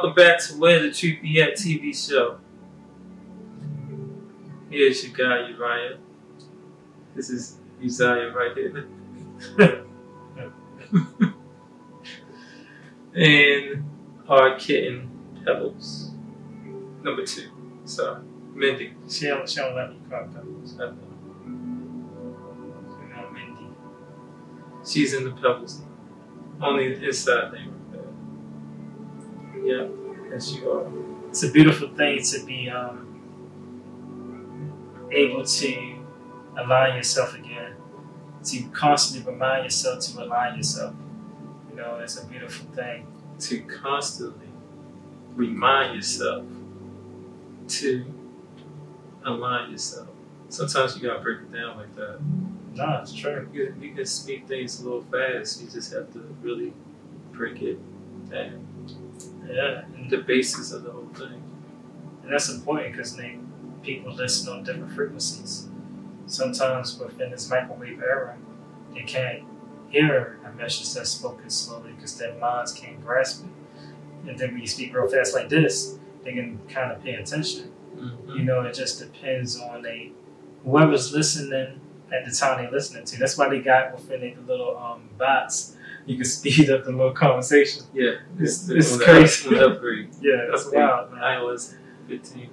welcome back to Where the Truth Be At TV show. Here's your guy, Uriah. This is Uzziah right here. And our kitten, Pebbles. Number 2. Sorry. Mindy. She don't let me call Pebbles. I know. You know, Mindy. She's in the Pebbles. Only inside they were there. Yeah, yes you are. It's a beautiful thing to be able to align yourself again, to constantly remind yourself to align yourself. You know, it's a beautiful thing. To constantly remind yourself to align yourself. Sometimes you gotta break it down like that. No, it's true. You can speak things a little fast. You just have to really break it down. Yeah. The basis of the whole thing. And that's important because people listen on different frequencies. Sometimes within this microwave era, they can't hear a message that's spoken slowly because their minds can't grasp it. And then when you speak real fast like this, they can kind of pay attention. Mm-hmm. You know, it just depends on whoever's listening at the time they're listening to. That's why they got within the little bots. You can speed up the little conversation. Yeah, it's crazy. Upgrade. Yeah, it's wild, man. iOS 15.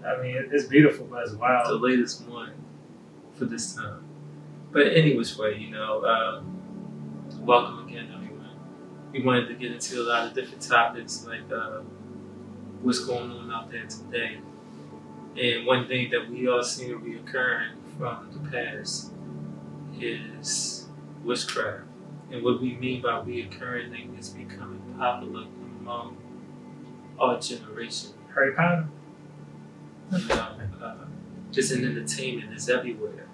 I mean, it's beautiful, but it's wild. The latest one for this time. But any which way, you know, welcome again, everyone. We wanted to get into a lot of different topics, like what's going on out there today. And one thing that we all see reoccurring from the past is witchcraft. And what we mean by reoccurring thing is becoming popular among our generation. Harry Potter. You know, just in entertainment is everywhere.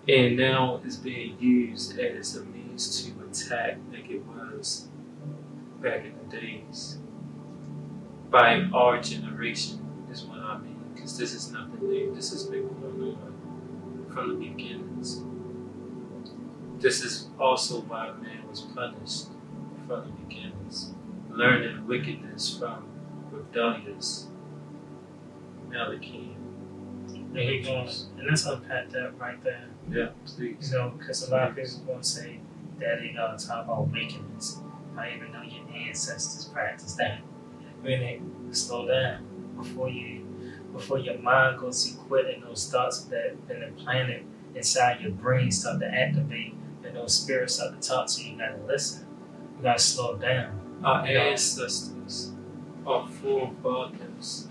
And now it's being used as a means to attack like it was back in the days. By our generation is what I mean. Because this is nothing new. This has been going on from the beginnings. This is also why man was punished from the beginnings, learning wickedness from rebellious Malachi. And let's unpack that right there. Yeah, please. You know, because a lot of people going to say that they talk about wickedness. I even know your ancestors practiced that. Really, slow down before your mind goes to quit and those thoughts that have been implanted inside your brain start to activate. And those spirits start to talk to you, you gotta listen. You gotta slow down. Our ancestors, our forefathers,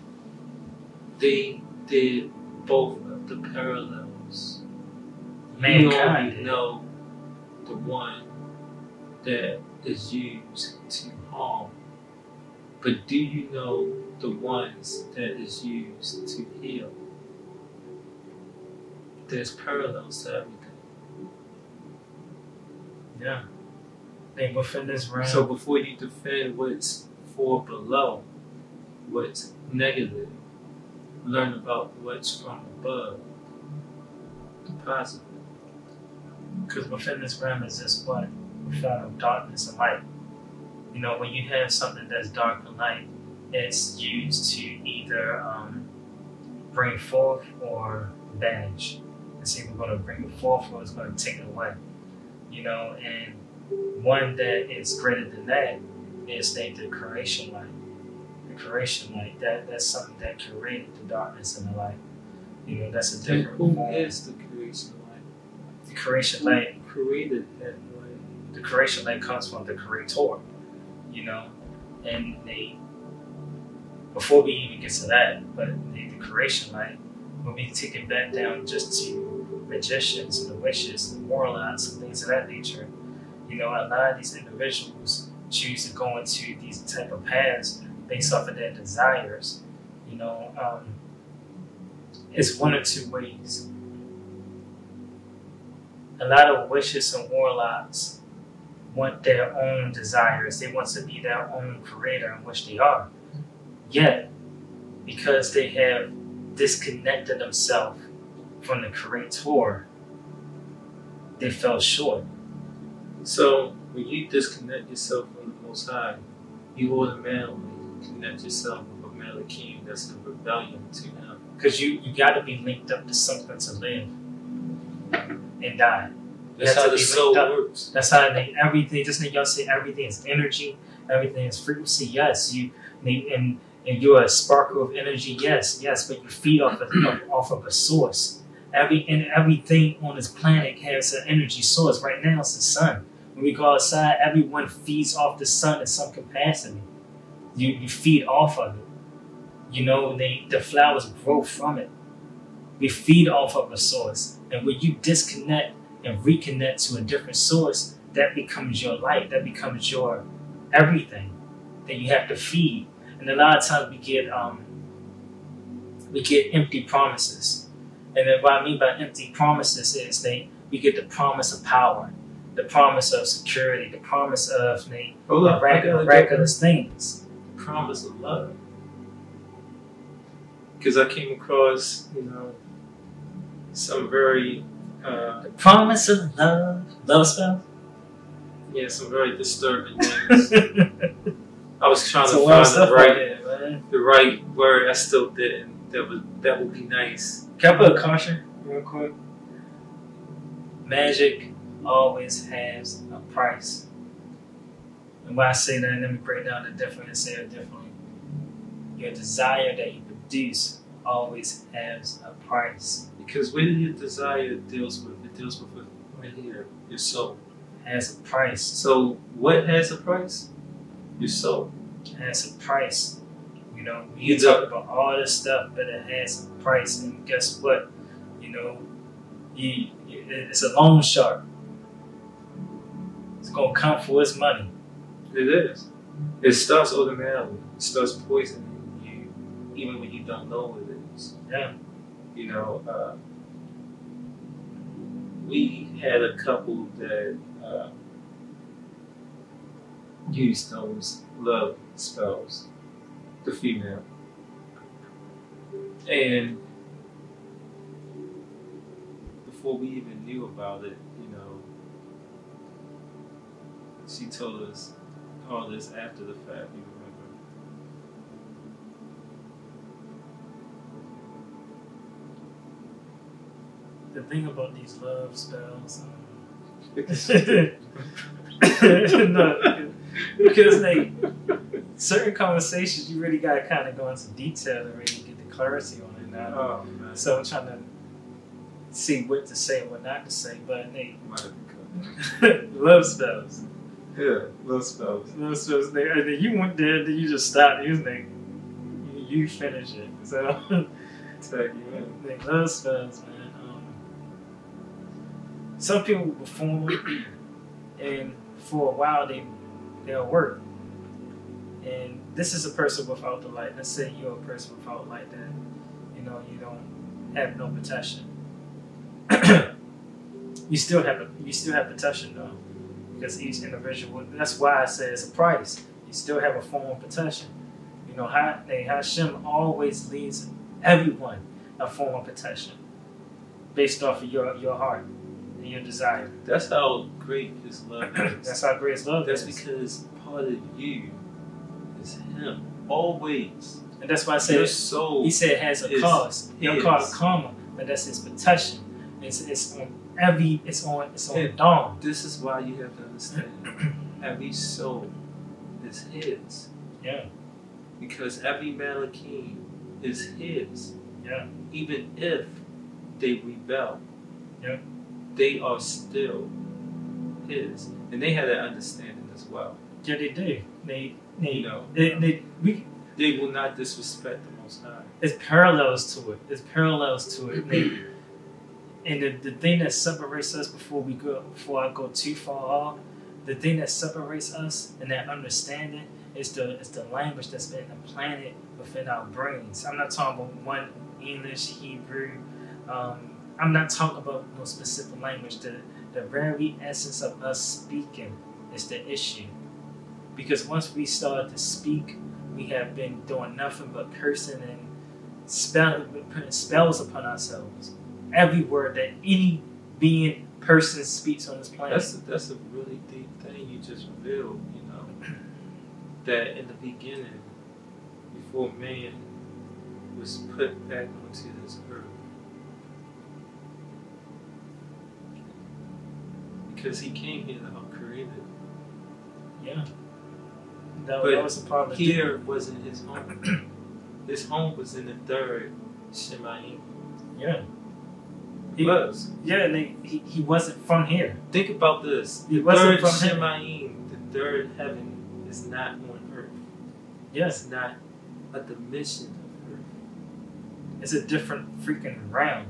they did both of the parallels. You only know the one that is used to harm. But do you know the ones that is used to heal? There's parallels to everything. Yeah. They within this realm. So before you defend what's for below, what's negative, learn about what's from above, the positive. Because within this realm is just what? We found darkness and light. You know, when you have something that's dark and light, it's used to either bring forth or banish. It's either going to bring it forth or it's going to take it away. You know, and one that is greater than that is named the creation light. The creation light, that's something that created the darkness and the light. You know, that's a different form. Who is the creation light? The creation light created that light. The creation light comes from the creator. You know, and before we even get to that, but the creation light, when we take it back down just to magicians and the witches and warlocks and things of that nature, you know, a lot of these individuals choose to go into these type of paths based off of their desires. You know, it's one or two ways. A lot of witches and warlocks want their own desires. They want to be their own creator, in which they are. Yet, because they have disconnected themselves from the creator, they fell short. So when you disconnect yourself from the Most High, you automatically connect yourself with a Magick that's in rebellion to him. Because you got to be linked up to something to live and die. That's how the soul works. That's how everything. Just like y'all say, everything is energy. Everything is frequency. Yes, and you're a sparkle of energy. Yes, but you feed off of a source. Everything on this planet has an energy source. Right now, it's the sun. When we go outside, everyone feeds off the sun in some capacity. You feed off of it. The flowers grow from it. We feed off of a source. And when you disconnect and reconnect to a different source, that becomes your light. That becomes your everything that you have to feed. And a lot of times we get empty promises. And then what I mean by empty promises is we get the promise of power, the promise of security, the promise of miraculous things. Promise of love. Because I came across, some very the promise of love spell. Yeah, some very disturbing things. I was trying to find the right word. I still didn't. That would be nice. Can I put a caution real quick? Magic always has a price. And when I say that, let me break down the difference and say it differently. Your desire that you produce always has a price. Because when your desire deals with right here, your soul. Has a price. So what has a price? Your soul. Has a price. You talk about all this stuff, but it has a price. And guess what? It's a loan shark. It's going to come for its money. It is. It starts automatically. It starts poisoning you, even when you don't know what it is. Yeah. We had a couple that used those love spells, the female. And before we even knew about it, she told us all this after the fact, you remember. The thing about these love spells, no, because certain conversations you really gotta kind of go into detail to really get the clarity on it now. Oh, man. So I'm trying to see what to say and what not to say, but love spells. Yeah, love spells. Love spells. You went there, then you just stopped. You finish it. So Tag you in. Love spells, man. Some people perform, and for a while they'll work. And this is a person without the light. Let's say you're a person without light that you don't have no protection. you still have protection though, because each individual. That's why I say it's a price. You still have a form of protection. Hashem always leads everyone a form of protection based off of your heart. Your desire. That's how great His love is. That's how great His love is. That's because part of you is Him. Always. And that's why I said your soul. He said it has a cost. Your cause karma, but that's His protection. It's on dawn. This is why you have to understand. Every soul is His. Yeah. Because every Magick is His. Yeah. Even if they rebel. Yeah. They are still His, and they had that understanding as well. Yeah, they do. They will not disrespect the Most High. It's parallels to it. And the thing that separates us before I go too far off, the thing that separates us and that understanding is the language that's been implanted within our brains. I'm not talking about one English, Hebrew. I'm not talking about no specific language. The very essence of us speaking is the issue. Because once we start to speak, we have been doing nothing but cursing and putting spells upon ourselves. Every word that any person speaks on this planet. That's a really deep thing you just revealed, that in the beginning, before man was put back onto this earth, because he came here to help create it. Yeah. That was the part of here wasn't his home. His home was in the third Shemayim. Yeah. He was. Yeah, and he wasn't from here. Think about this. The third Shemayim, the third heaven, is not on earth. Yeah. It's not a dimension of earth. It's a different freaking realm.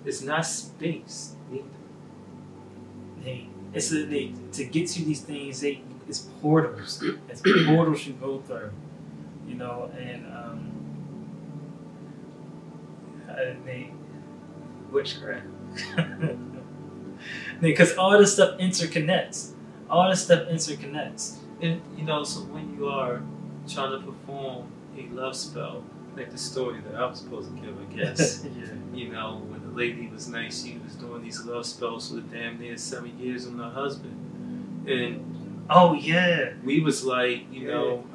It's not space neither. To get to these things, it's portals. It's portals you go through, you know, and witchcraft. Because all this stuff interconnects. All this stuff interconnects. And you know, so when you are trying to perform a love spell, like the story that I was supposed to give, I guess. Yeah. You know, when the lady was nice, she was doing these love spells for damn near 7 years on her husband. And oh yeah, we was like, you know,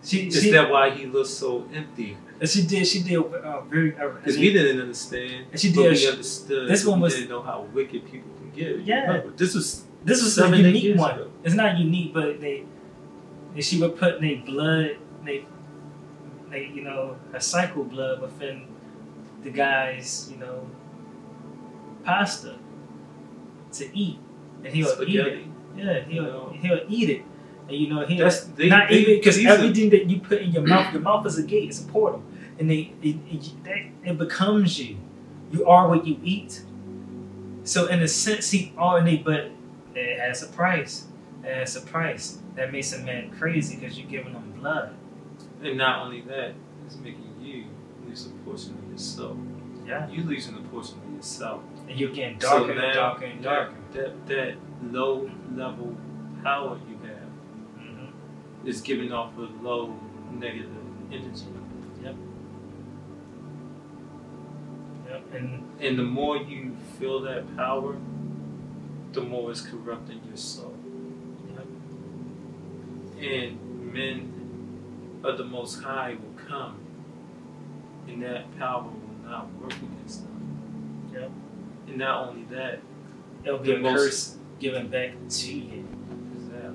is that why he looks so empty? And she did very because we didn't understand. And she but did. We understood. This one was we didn't know how wicked people can get. Yeah, remember, this was a unique one. Ago. It's not unique, but she would put their blood, they you know, a cycle blood within the guy's, you know, pasta to eat, and he'll eat it. Yeah, he'll eat it, and you know because everything that you put in your mouth is a gate, it's a portal, and it becomes you. You are what you eat. So in a sense, but it has a price. It has a price that makes a man crazy because you're giving him blood. And not only that, it's making you lose a portion of yourself. Yeah. You losing a portion of yourself. And you're getting darker and darker and darker. That low level power you have is giving off a low negative energy. Yep. And the more you feel that power, the more it's corrupting your soul. Yep. And men of the Most High will come, and that power will not work against them. Yep. And not only that, it'll be a curse given back to you.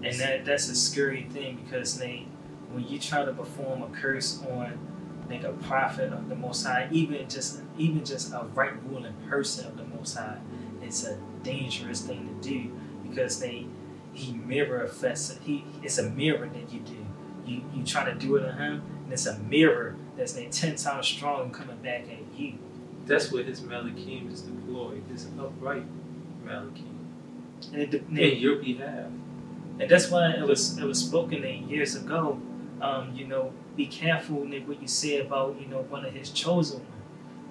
Exactly. And that's a scary thing because when you try to perform a curse on like a prophet of the Most High, even just a right ruling person of the Most High, it's a dangerous thing to do because he mirror affects it. It's a mirror that you do. You try to do it to him, and it's a mirror that's 10 times strong coming back at you. That's where his Malakim is deployed. His upright Malakim. In your behalf. And that's why it was spoken years ago. You know, be careful what you say about one of his chosen ones,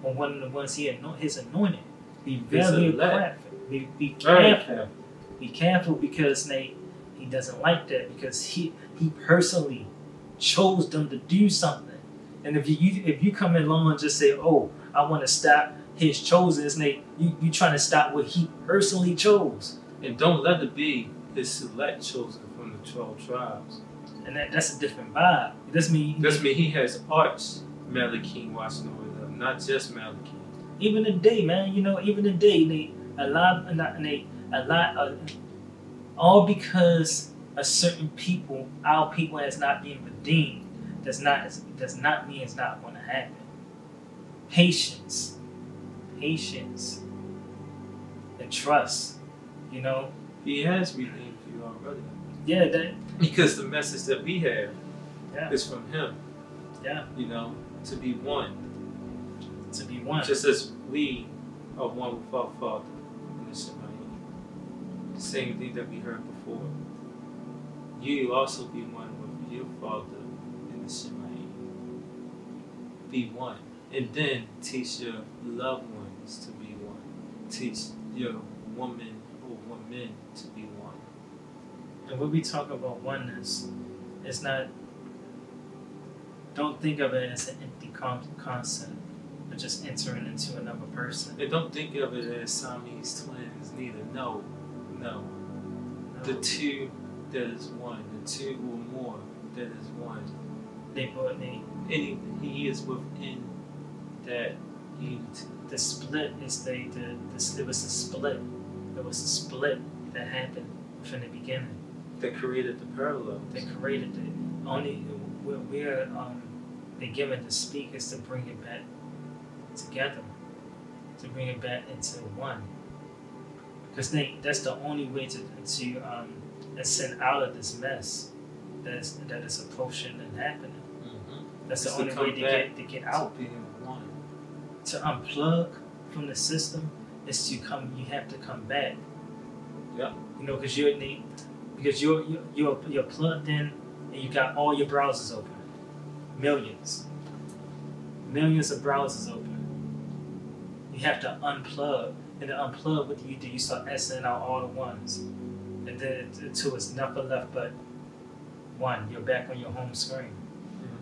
or one of the ones his anointed. Be very careful. Be careful. Be careful because he doesn't like that because he personally chose them to do something. And if you come along and just say, "Oh, I want to stop his chosen," you trying to stop what he personally chose. And don't let it be his select chosen from the 12 tribes. And that's a different vibe. That's me. He has arch Malakim watching over them, not just Malakim. Even today, man. Even today, all because a certain people, our people has not been redeemed. Does not mean it's not going to happen. Patience, and trust. He has redeemed you already. Yeah, because the message that we have is from him. Yeah. To be one. To be one. Just as we are one with our Father in the Shemayim. The same thing that we heard before. You also be one with your Father in the Shemayim. Be one. And then teach your loved ones to be one. Teach your woman or women to be one. And when we talk about oneness, it's not, don't think of it as an empty concept, but just entering into another person. And don't think of it as Siamese twins neither. No. The two that is one, the two or more that is one. They He is within that unity. the split is it was a split. There was a split that happened from the beginning. That created the parallels. They created it. Only they're given to speak is to bring it back together, to bring it back into one. Because that's the only way to ascend out of this mess that is approaching and happening. Mm-hmm. That's the only way to get out. To being one. To unplug from the system is to come. You have to come back. Yeah. You know, because you're plugged in and you got all your browsers open. Millions of browsers open. You have to unplug. And to unplug, what do? You start S'ing out all the ones. And then until it's nothing left but one. You're back on your home screen.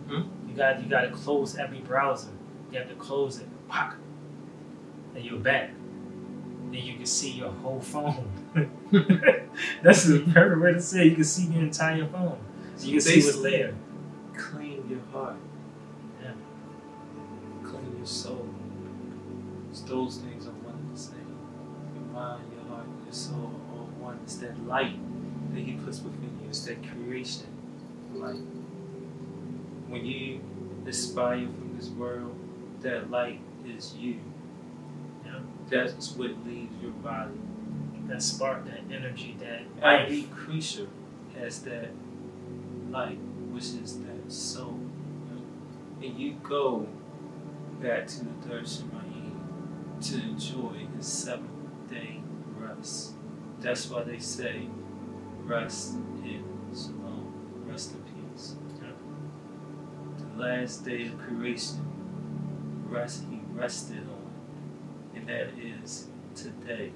Mm-hmm. You got to close every browser. You have to close it. Pop. And you're back. Then you can see your whole phone. That's the perfect way to say it. You can see your entire phone. So you can see what's there. Clean your heart. Yeah. Clean your soul. It's those things are one and the same. Your mind, your heart, and your soul are all one. It's that light that He puts within you. It's that creation light. When you aspire from this world, that light is you. Yeah. That's what leaves your body. That spark, that energy, that Every life. creature has that light, which is that soul. And you go back to the Tha Shadoz to enjoy His 7th-day rest. That's why they say, rest in Shalom, rest in peace. Yeah. The last day of creation, He rested on, and that is today.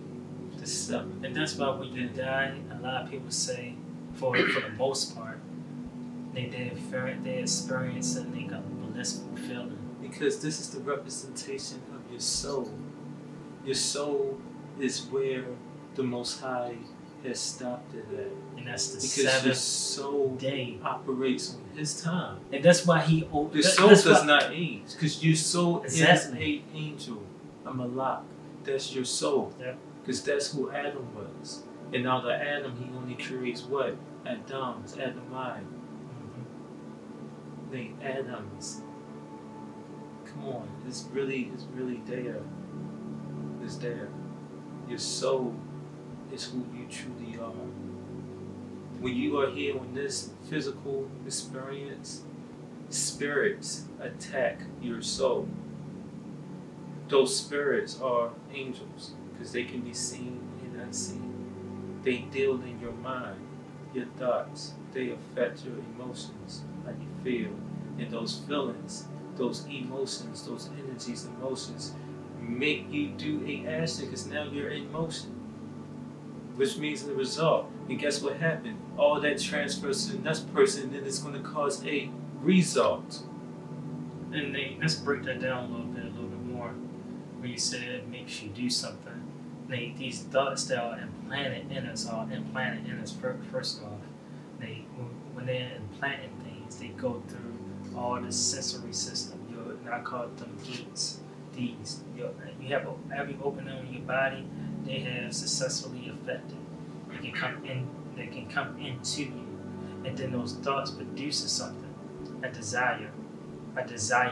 The 7th. And that's why when you die, a lot of people say, for the most part, they experience a blissful feeling. Because this is the representation of your soul. Your soul is where the Most High has stopped it at. And that's the because your 7th soul day operates on His time. And that's why He Your soul does not age. Because your soul is an angel, a malak. That's your soul. Yeah. Because that's who Adam was. And now the Adam, he only creates what? Adams, Adamai. Mm-hmm. The Adams. Come on, it's really there. It's there. Your soul is who you truly are. When you are here on this physical experience, spirits attack your soul. Those spirits are angels because they can be seen and unseen. They deal in your mind, your thoughts. They affect your emotions, how you feel. And those feelings, those emotions, those energies, emotions make you do a action because now you're in motion. Which means the result. And guess what happened? All that transfers to the next person, and then it's going to cause a result. And let's break that down a little bit more. When you said it makes you do something, these thoughts that are implanted in us first off. When they're implanting things, they go through all the sensory system. I call them gates. You have every opening in your body. They have successfully affected. They can come into you, and then those thoughts produces something, a desire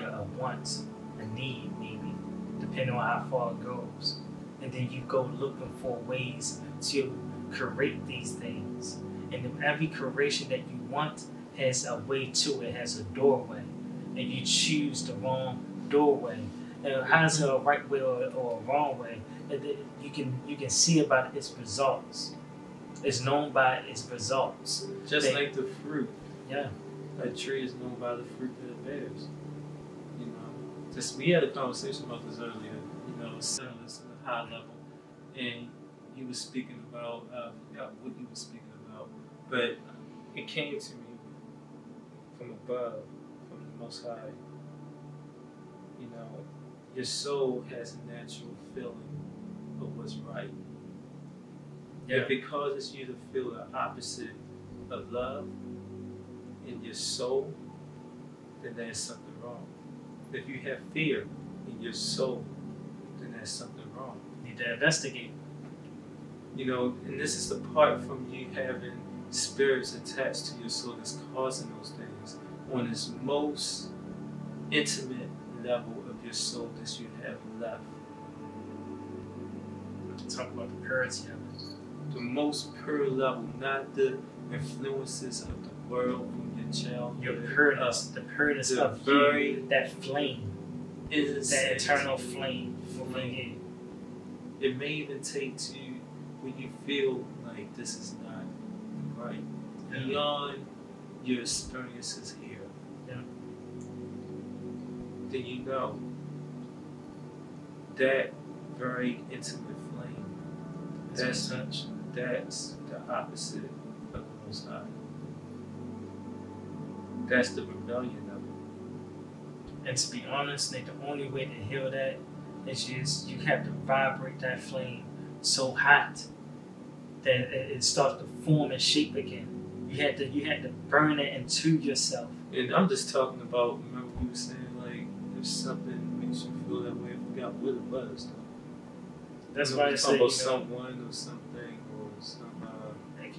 of wants, a need maybe, depending on how far it goes. And then you go looking for ways to create these things. And then every creation that you want has a way to it, has a doorway, and you choose the wrong doorway. And how's it a right way or a wrong way? And then you can see about its results. It's known by its results. Just like the fruit. Yeah. A tree is known by the fruit that it bears. You know, we had a conversation about this earlier. You know, Secerts at a high level, and he was speaking about I forgot what he was speaking about, but it came to me from above, from the Most High. You know, your soul has a natural feeling of what's right. Yeah. If it causes you to feel the opposite of love, in your soul, then there's something wrong. If you have fear in your soul, then there's something wrong. You need to investigate. You know, and this is apart from you having spirits attached to your soul that's causing those things. On this most intimate level of your soul that you have left. Talk about the purity of it. The most pure level, not the influences of the world from your childhood. Your pureness, the pureness the of very you, that flame, that eternal flame within you. It may even take to when you feel like this is not right. Beyond your experiences here. Yeah. Then you know that very intimate flame, that's the opposite of the Most High. That's the rebellion of it. And to be honest, Nick, the only way to heal that is just you have to vibrate that flame so hot that it starts to form and shape again. You had to burn it into yourself. And I'm just talking about, remember you were saying like if something makes you feel that way, I forgot what it was. That's why I say about someone or something or some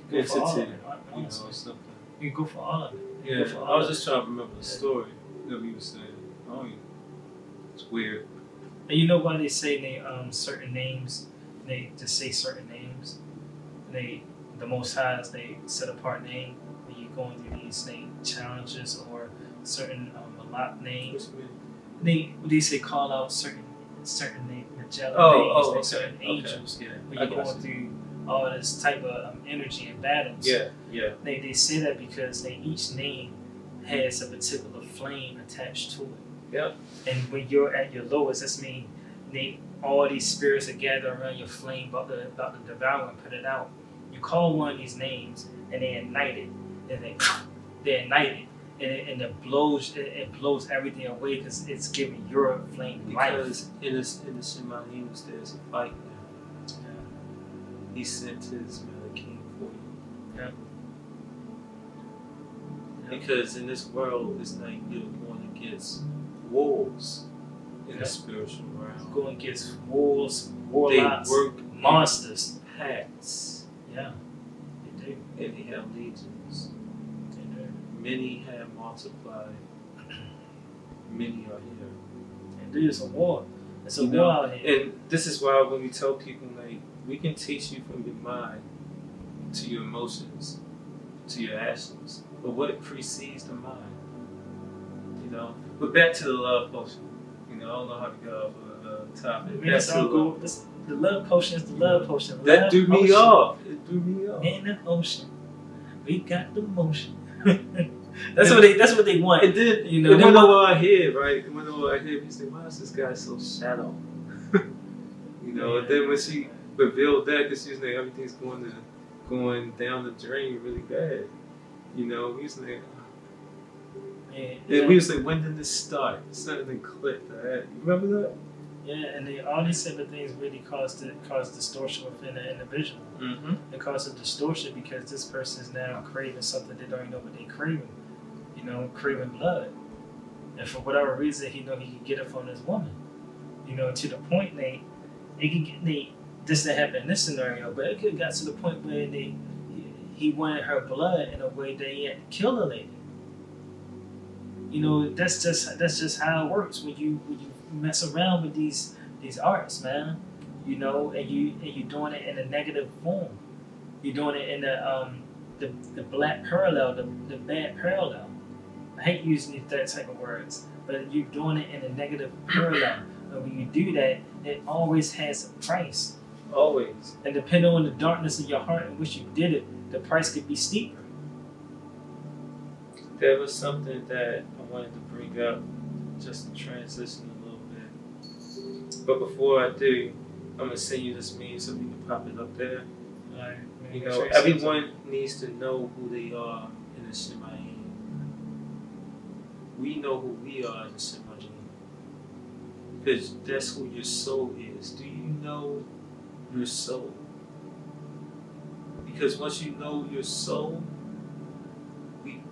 go for all of it, you know, something. You can go for all of it. Yeah, I was just trying to remember the story that we were saying. Oh, yeah. It's weird. And you know why they say they certain names? They just say certain names. The Most High's they set apart name when you're going through these challenges or certain lot names. They say call out certain angelic names, like certain angels. Yeah, when you're going through all this type of energy and battles. Yeah. They say that because each name has a particular flame attached to it. Yep. And when you're at your lowest, that's mean all these spirits are gathered around your flame about to devour and put it out. You call one of these names and they ignite it, and they ignite it, and it blows everything away because it's giving your flame life. Because in the Shemaim there's a fight now. Yeah. He sent his Magick for you. Yeah. Because in this world, it's like you're going against wolves in the spiritual realm. Going against wolves, warlocks, they work monsters, pacts. Yeah, they do. And they have legions. They do. Many have multiplied. Many are here. And dude, it's a war. It's a war out here. And this is why when we tell people, like, we can teach you from your mind to your emotions, to your actions. But what precedes the mind? You know? But back to the love potion. You know, I don't know how to go off a topic. That's all cool. The love potion is the love potion. That threw me off. It threw me off. In the ocean, we got the motion. That's what they want. It did. You know, it went over our head, right? It went over our head. We said, "Why is this guy so shallow?" You know. Yeah. And then when she revealed that, because she was like, everything's going down the drain really bad. You know, we was like, and we was like, when did this start? Something clicked. You remember that? Yeah, and all these type of things really cause distortion within the individual. Mm-hmm. It causes distortion because this person is now craving something they don't even know what they're craving. You know, craving blood, and for whatever reason, he can get it from this woman. You know, to the point this didn't happen in this scenario, but it could have got to the point where he wanted her blood in a way that he had to kill the lady. You know, that's just how it works when you mess around with these arts, man. You know, and you're doing it in a negative form. You're doing it in the black parallel, the bad parallel. I hate using that type of words, but you're doing it in a negative parallel. And when you do that, it always has a price. Always. And depending on the darkness of your heart in which you did it, the price could be steeper. There was something that I wanted to bring up, just to transition a little bit. But before I do, I'm going to send you this meme so we can pop it up there. Right. You know, everyone needs to know who they are in the Shemaim. We know who we are in the Shemaim. Because that's who your soul is. Do you know your soul? Because once you know your soul,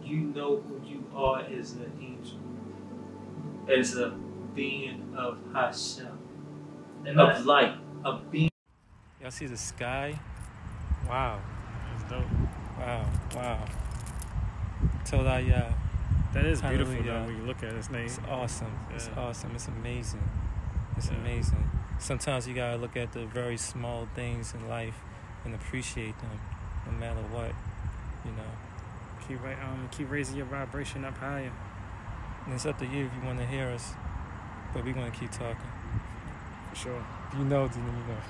you know who you are as an angel, as a being of Hashem, of light, of being. Y'all see the sky? Wow. That's dope. Wow. Tha. That is beautiful though when you look at his name. It's awesome. Yeah. It's awesome. It's amazing. It's amazing. Sometimes you gotta look at the very small things in life and appreciate them, no matter what. You know. Keep raising your vibration up higher. And it's up to you if you want to hear us, but we're gonna keep talking. For sure. If you know, then you know.